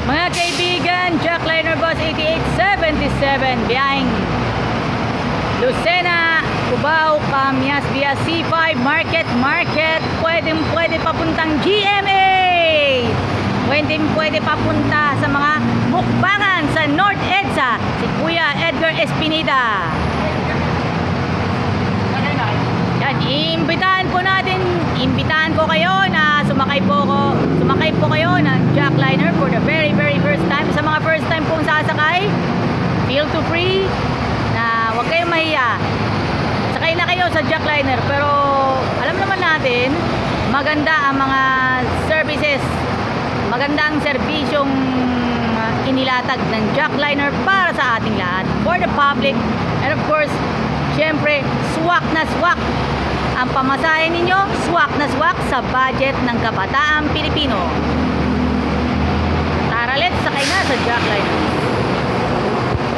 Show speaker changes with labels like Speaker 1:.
Speaker 1: Mga kaibigan, Jackliner Bus 8877 biyaheng Lucena, Cubao, Camias via C5 Market, pwede papuntang GMA, pwede papunta sa mga mukbangan sa North EDSA, si Kuya Edgar Espinida. Yan, imbitahan ko kayo na sumakay po kayo ng Jackliner for the very first time. Sa mga first time pong sasakay, feel to free na huwag kayong mahiya. Sakay na kayo sa Jackliner, pero alam naman natin, maganda ang mga services, maganda ang serbisyong inilatag ng Jackliner para sa ating lahat, for the public, and of course, syempre, swak na swak ang pamasahe ninyo, swak na swak sa budget ng kabataang Pilipino. Tara, let's sakay na sa Jackliner.